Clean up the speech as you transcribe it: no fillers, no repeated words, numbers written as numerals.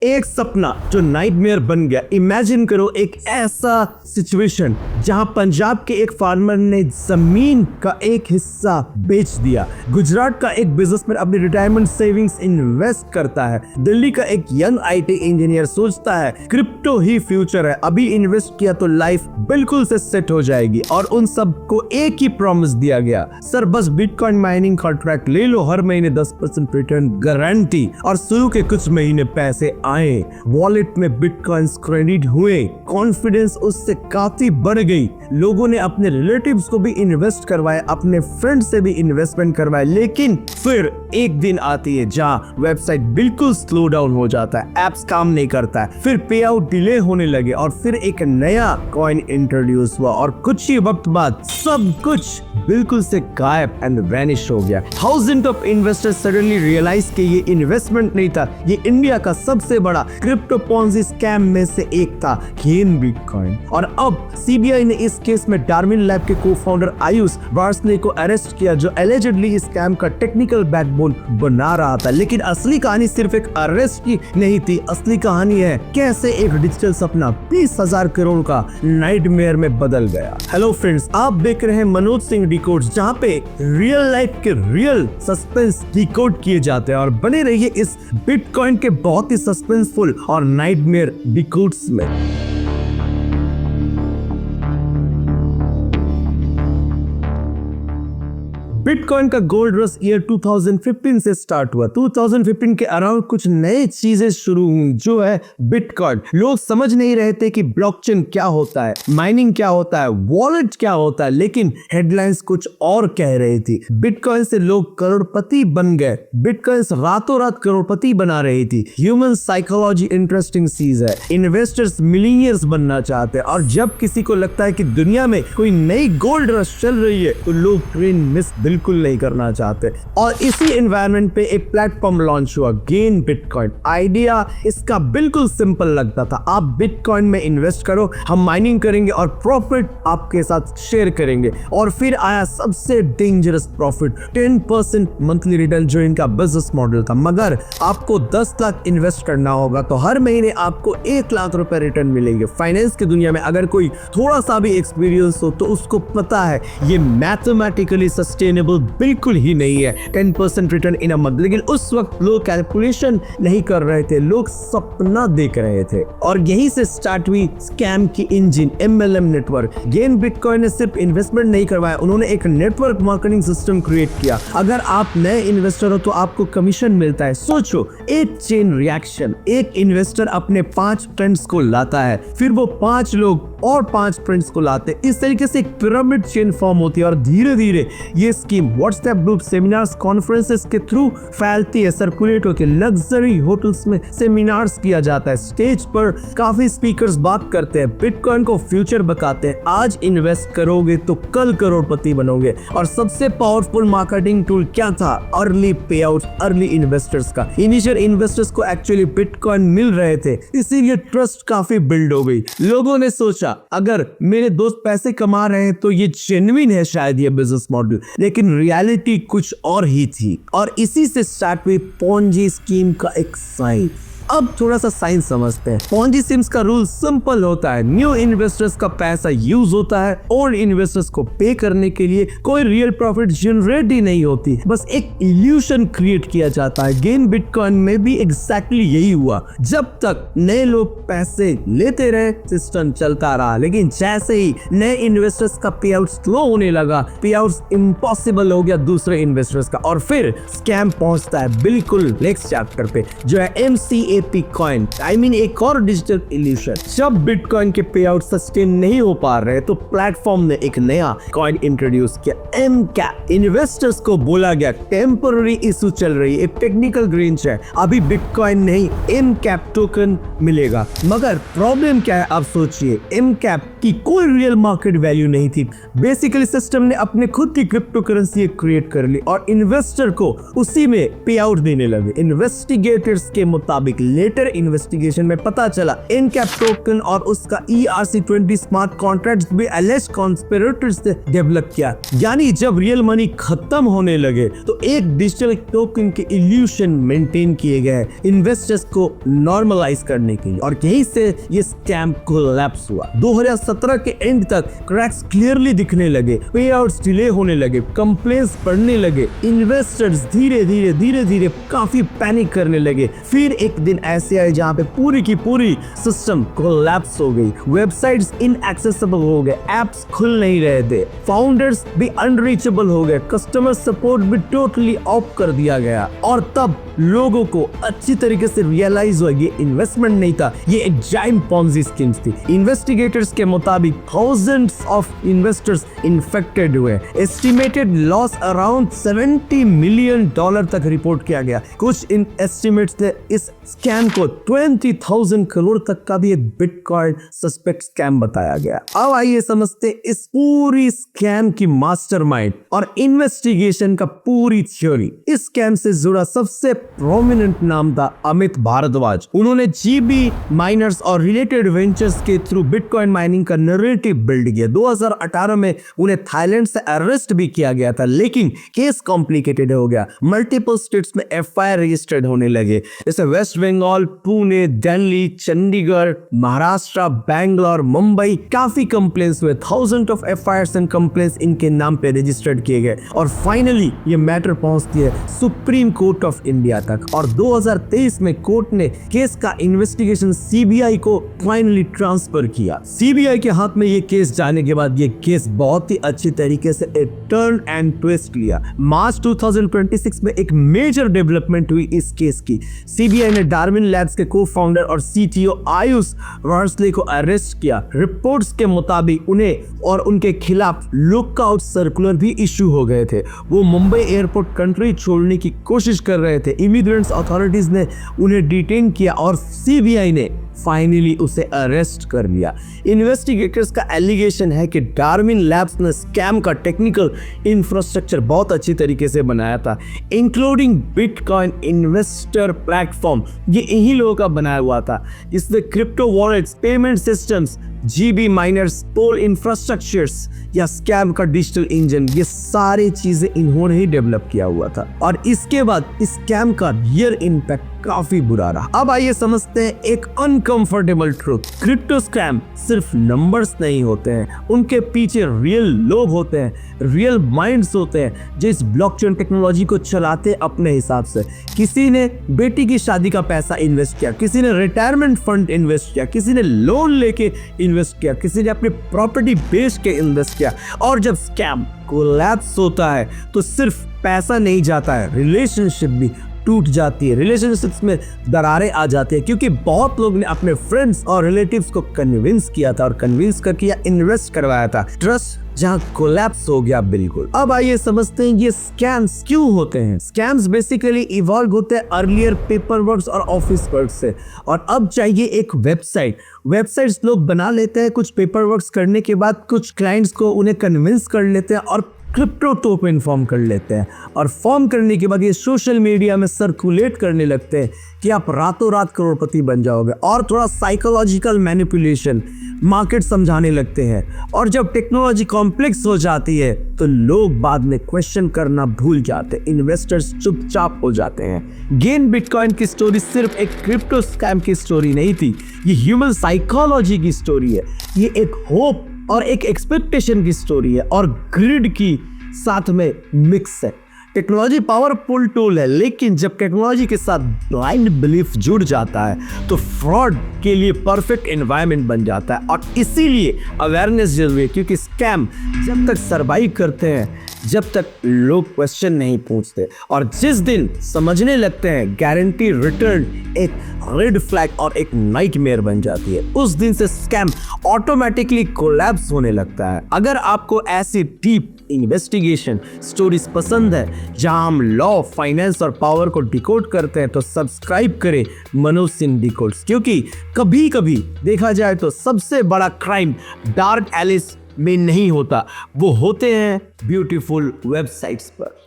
एक सपना जो नाइटमेयर बन गया। इमेजिन करो एक ऐसा सिचुएशन जहां पंजाब के एक फार्मर ने जमीन का एक हिस्सा बेच दिया, गुजरात का एक बिजनेसमैन अपनी रिटायरमेंट सेविंग्स इन्वेस्ट करता है, दिल्ली का एक यंग आईटी इंजीनियर सोचता है क्रिप्टो ही फ्यूचर है, अभी इन्वेस्ट किया तो लाइफ बिल्कुल से सेट हो जाएगी। और उन सबको एक ही प्रॉमिस दिया गया, सर बस बिटकॉइन माइनिंग कॉन्ट्रैक्ट ले लो, हर महीने 10% रिटर्न गारंटी। और शुरू के कुछ महीने पैसे आए, वॉलेट में बिटकॉइंस क्रेडिट हुए, कॉन्फिडेंस उससे काफी बढ़ गई, लोगों ने अपने रिलेटिव्स को भी इन्वेस्ट करवाया, अपने फ्रेंड से भी इन्वेस्टमेंट करवाया। लेकिन फिर एक दिन आती है जहां वेबसाइट बिल्कुल स्लो डाउन हो जाता है, एप्स काम नहीं करता है, फिर पे आउट डिले होने लगे और फिर एक नया कॉइन इंट्रोड्यूस हुआ और कुछ ही वक्त बाद सब कुछ बिल्कुल से गायब एंड वैनिश हो गया। Thousand of investors suddenly realise कि ये इन्वेस्टमेंट नहीं था, ये इंडिया का सबसे बड़ा क्रिप्टो पोंजी स्कैम में से एक था, गेन बिटकॉइन। और अब सीबीआई ने इस केस में डार्विन लैब के को-फाउंडर आयुष वार्सले को अरेस्ट किया, जो एलिजिडली इस स्कैम का टेक्निकल बैकबोन बना रहा था। लेकिन असली कहानी सिर्फ एक अरेस्ट की नहीं थी, असली कहानी है कैसे एक डिजिटल सपना 20,000 करोड़ का नाइटमेयर में बदल गया। हेलो फ्रेंड्स, आप देख रहे हैं मनोज सिंह डिकोड्स, जहां पे रियल लाइफ के रियल सस्पेंस डिकोड किए जाते हैं। और बने रहिए इस बिटकॉइन के बहुत ही सस्पेंसफुल और नाइटमेयर डिकोड्स में। बिटकॉइन का गोल्ड रश ईयर 2015 से स्टार्ट हुआ। 2015 के अराउंड कुछ नए चीजें शुरू हुई, जो है बिटकॉइन। लोग समझ नहीं रहे थे कि ब्लॉकचेन क्या होता है, माइनिंग क्या होता है, वॉलेट क्या होता है, लेकिन हेडलाइंस कुछ और कह रही थी। बिटकॉइन से लोग करोड़पति बन गए, बिटकॉइन रातों रात करोड़पति बना रही थी। ह्यूमन साइकोलॉजी इंटरेस्टिंग चीज है, इन्वेस्टर्स मिलियनियर्स बनना चाहते हैं, और जब किसी को लगता है कि दुनिया में कोई नई गोल्ड रश चल रही है तो लोग ट्रेन मिस बिल्कुल नहीं करना चाहते। और इसी एनवायरनमेंट पे एक प्लेटफॉर्म लॉन्च हुआ, गेन बिटकॉइन। आइडिया इसका बिल्कुल सिंपल लगता था, आप बिटकॉइन में इन्वेस्ट करो, हम माइनिंग करेंगे और प्रॉफिट आपके साथ शेयर करेंगे। और फिर आया सबसे डेंजरस प्रॉफिट, 10% मंथली रिटर्न, जो इनका बिजनेस मॉडल था। मगर आपको 10 लाख इन्वेस्ट करना होगा तो हर महीने आपको 1 लाख रुपए रिटर्न मिलेंगे। फाइनेंस की दुनिया में अगर कोई थोड़ा सा भी एक्सपीरियंस हो तो उसको पता है ये मैथमेटिकली सस्टेनेबल बिल्कुल ही नहीं है, 10% रिटर्न इन अ मंथ। लेकिन उस वक्त लोग कैलकुलेशन नहीं कर रहे थे, लोग सपना देख रहे थे। और यहीं से स्टार्ट हुई स्कैम की engine, MLM network. Gain bitcoin ने सिर्फ इन्वेस्टमेंट नहीं करवाया, उन्होंने एक नेटवर्क मार्केटिंग सिस्टम क्रिएट किया। अगर आप नए इन्वेस्टर हो तो आपको कमीशन मिलता है। सोचो, एक चेन रिएक्शन, एक इन्वेस्टर अपने 5 फ्रेंड्स को लाता है, फिर वो 5 लोग और 5 फ्रेंड्स को लाते हैं। इस तरीके से एक पिरामिड चेन फॉर्म होती है और धीरे धीरे ये scheme WhatsApp group, seminars, conferences के थ्रू फैलती है, सर्कुलेट होकर लग्जरी होटल्स में सेमिनार्स किया जाता है, स्टेज पर काफी स्पीकर्स बात करते हैं, बिटकॉइन को फ्यूचर बताते हैं, आज इन्वेस्ट करोगे तो कल करोड़पति बनोगे। और सबसे पावरफुल मार्केटिंग टूल क्या था? अर्ली पे आउट, अर्ली इन्वेस्टर्स का। इनिशियल इन्वेस्टर्स को एक्चुअली बिटकॉइन मिल रहे थे, इसीलिए ट्रस्ट काफी बिल्ड हो गई। लोगों ने सोचा अगर मेरे दोस्त पैसे कमा रहे हैं तो ये जेन्युइन है शायद ये बिजनेस मॉडल, लेकिन रियलिटी कुछ और ही थी। और इसी से स्टार्ट हुई पोंजी स्कीम का एक साइन। अब थोड़ा सा साइंस समझते हैं। पोंजी स्कीम्स का रूल सिंपल होता है, न्यू इन्वेस्टर्स का पैसा यूज होता है, ओल्ड इन्वेस्टर्स को पे करने के लिए कोई रियल प्रॉफिट जनरेट ही नहीं होती, बस एक इल्यूशन क्रिएट किया जाता है। गेन बिटकॉइन में भी एग्जैक्टली यही हुआ। जब तक नए लोग पैसे लेते रहे सिस्टम चलता रहा, लेकिन जैसे ही नए इन्वेस्टर्स का पे आउट स्लो होने लगा, पे आउट इम्पॉसिबल हो गया दूसरे इन्वेस्टर्स का, और फिर स्कैम पहुंचता है बिल्कुल नेक्स्ट चैप्टर पे, जो है MCAP कॉइन, आई मीन एक और डिजिटल इल्यूशन। जब बिटकॉइन के पे आउट सस्टेन नहीं हो पा रहे तो प्लेटफॉर्म ने एक नया कॉइन इंट्रोड्यूस किया, MCAP। इन्वेस्टर्स को बोला गया टेम्पररी इशू चल रही है, एक टेक्निकल ग्लिच है, अभी बिटकॉइन नहीं MCAP टोकन मिलेगा। मगर प्रॉब्लम क्या है आप सोचिए, MCAP की कोई रियल मार्केट वैल्यू नहीं थी। बेसिकली सिस्टम ने अपने खुद की क्रिप्टो करेंसी क्रिएट कर ली और इन्वेस्टर को उसी में पे आउट देने लगे। इन्वेस्टिगेटर्स के मुताबिक लेटर इन्वेस्टिगेशन में पता चला इनकैप टोकन और उसका ERC-20 स्मार्ट कॉन्ट्रैक्ट्स भी एलिज्ड कॉन्स्पिरेटर्स ने डेवलप किया। यानी जब रियल मनी खत्म होने लगे तो एक डिजिटल टोकन के इल्यूशन मेंटेन किए गए इन्वेस्टर्स को नॉर्मलाइज करने के लिए, और यहीं से ये स्कैम कोलैप्स हुआ। 2017 के एंड तक क्रैक्स क्लियरली दिखने लगे, पे आउट्स डिले होने लगे, कंप्लेंट्स बढ़ने लगे, इन्वेस्टर्स धीरे धीरे काफी पैनिक करने लगे। फिर एक दिन ऐसे आए जहां पे पूरी की पूरी सिस्टम कोलैप्स हो गई, वेबसाइट्स इनएक्सेसिबल हो गए, एप्स खुल नहीं रहे थे, फाउंडर्स भी अनरीचेबल हो गए, कस्टमर सपोर्ट भी टोटली ऑफ कर दिया गया। और तब लोगों को अच्छी तरीके से रियलाइज हुआ ये इन्वेस्टमेंट नहीं था, ये एक जाइंट पॉन्जी स्कीम्स थी। इन्वेस्टिगेटर्स के मुताबिक थाउजेंड्स ऑफ इन्वेस्टर्स इन्फेक्टेड हुए। एस्टिमेटेड लॉस अराउंड $70 मिलियन तक रिपोर्ट किया गया। कुछ इन एस्टिमेट्स ने इस स्कैम को 20,000 करोड़ तक का भी एक बिटकॉइन सस्पेक्ट स्कैम बताया गया। अब आइए समझते इस पूरी स्कैम की मास्टरमाइंड और इन्वेस्टिगेशन का पूरी थ्योरी। इस स्कैम से जुड़ा सबसे प्रोमिनेंट नाम था अमित भारद्वाज। उन्होंने जीबी माइनर्स और रिलेटेड वेंचर्स के थ्रू बिटकॉइन माइनिंग का नैरेटिव बिल्ड किया। 2018 में उन्हें थाईलैंड से अरेस्ट भी किया गया था, लेकिन केस कॉम्प्लिकेटेड हो गया। मल्टीपल स्टेट्स में FIR रजिस्टर्ड होने लगे, जैसे वेस्ट बंगाल, पुणे, दिल्ली, चंडीगढ़, महाराष्ट्र, बैंगलोर, मुंबई। काफी कंप्लेंट्स हुए, thousand of FIRs and complaints इनके नाम पे रजिस्टर्ड किए गए, और फाइनली ये मैटर पहुंचती है सुप्रीम कोर्ट ऑफ इंडिया तक। और 2023 में कोर्ट ने केस का इन्वेस्टिगेशन CBI को फाइनली ट्रांसफर किया। CBI के हाथ में ये केस जाने के बाद ये केस बहुत ही अच्छी तरीके से एक टर्न एंड ट्विस्ट लिया। मार्च 2026 में एक मेजर डेवलपमेंट हुई इस केस की। CBI ने डार्विन लैब्स के को-फाउंडर और CTO आयुष वर्सले को अरेस्ट किया। रिपोर्ट्स के मुताबिक उन्हें और उनके खिलाफ लुकआउट सर्कुलर भी इशू हो गए थे। वो मुंबई एयरपोर्ट कंट्री छोड़ने की कोशिश कर रहे थे। इमिग्रेंट्स अथॉरिटीज ने उन्हें डिटेन किया और CBI ने फाइनली उसे अरेस्ट कर लिया। इन्वेस्टिगेटर्स का एलिगेशन है कि डार्विन लैब्स ने स्कैम का टेक्निकल इंफ्रास्ट्रक्चर बहुत अच्छी तरीके से बनाया था, इंक्लूडिंग बिटकॉइन इन्वेस्टर प्लेटफॉर्म। ये इन्हीं लोगों का बनाया हुआ था, जिसमें crypto wallets, payment systems, GB miners, pool infrastructures या स्कैम का डिजिटल इंजन, ये सारी चीजें इन्होंने ही डेवलप किया हुआ था। और इसके बाद इस स्कैम का रियल इम्पैक्ट काफी बुरा रहा। अब आइए समझते हैं एक अनकंफर्टेबल ट्रूथ। क्रिप्टो स्कैम सिर्फ नंबर्स नहीं होते हैं, उनके पीछे रियल लोग होते हैं, रियल माइंड्स होते हैं जो इस ब्लॉकचेन टेक्नोलॉजी को चलाते अपने हिसाब से। किसी ने बेटी की शादी का पैसा इन्वेस्ट किया, किसी ने रिटायरमेंट फंड इन्वेस्ट किया, किसी ने लोन लेके इन्वेस्ट किया, किसी ने अपनी प्रॉपर्टी बेच के इन्वेस्ट किया। और जब स्कैम कोलैप्स होता है तो सिर्फ पैसा नहीं जाता है, रिलेशनशिप भी टूट जाती है। रिलेशनशिप्स में दरारें आ जाती है, क्योंकि बहुत लोग ने अपने फ्रेंड्स और रिलेटिव्स को कन्विंस किया था और कन्विंस करके इन्वेस्ट करवाया था। ट्रस्ट जहां कोलैप्स हो गया बिल्कुल। अब आइए समझते हैं ये स्कैम्स क्यों होते हैं। स्कैम्स बेसिकली इवॉल्व होते हैं अर्लियर पेपर वर्क्स और ऑफिस वर्क से, और अब चाहिए एक वेबसाइट्स लोग बना लेते हैं। कुछ पेपर वर्क्स करने के बाद कुछ क्लाइंट्स को उन्हें कन्विंस कर लेते हैं और क्रिप्टो टोकन फॉर्म कर लेते हैं, और फॉर्म करने के बाद ये सोशल मीडिया में सर्कुलेट करने लगते हैं कि आप रातों रात करोड़पति बन जाओगे, और थोड़ा साइकोलॉजिकल मैनिपुलेशन, मार्केट समझाने लगते हैं। और जब टेक्नोलॉजी कॉम्प्लेक्स हो जाती है तो लोग बाद में क्वेश्चन करना भूल जाते हैं, इन्वेस्टर्स चुपचाप हो जाते हैं। गेन बिटकॉइन की स्टोरी सिर्फ एक क्रिप्टो स्कैम की स्टोरी नहीं थी, ये ह्यूमन साइकोलॉजी की स्टोरी है। ये एक होप और एक एक्सपेक्टेशन की स्टोरी है, और ग्रिड की साथ में मिक्स है। टेक्नोलॉजी पावरफुल टूल है, लेकिन जब टेक्नोलॉजी के साथ ब्लाइंड बिलीफ जुड़ जाता है तो फ्रॉड के लिए परफेक्ट एनवायरनमेंट बन जाता है। और इसीलिए अवेयरनेस जरूरी है, क्योंकि स्कैम जब तक सर्वाइव करते हैं जब तक लोग क्वेश्चन नहीं पूछते, और जिस दिन समझने लगते हैं गारंटी रिटर्न एक रेड फ्लैग और एक नाइटमेयर बन जाती है, उस दिन से स्कैम ऑटोमेटिकली कोलैप्स होने लगता है। अगर आपको ऐसी डीप इन्वेस्टिगेशन स्टोरीज पसंद है जहां हम लॉ, फाइनेंस और पावर को डिकोड करते हैं, तो सब्सक्राइब करें मनोज सिंह डिकोड्स, क्योंकि कभी कभी देखा जाए तो सबसे बड़ा क्राइम डार्क एलिस में नहीं होता, वो होते हैं ब्यूटीफुल वेबसाइट्स पर।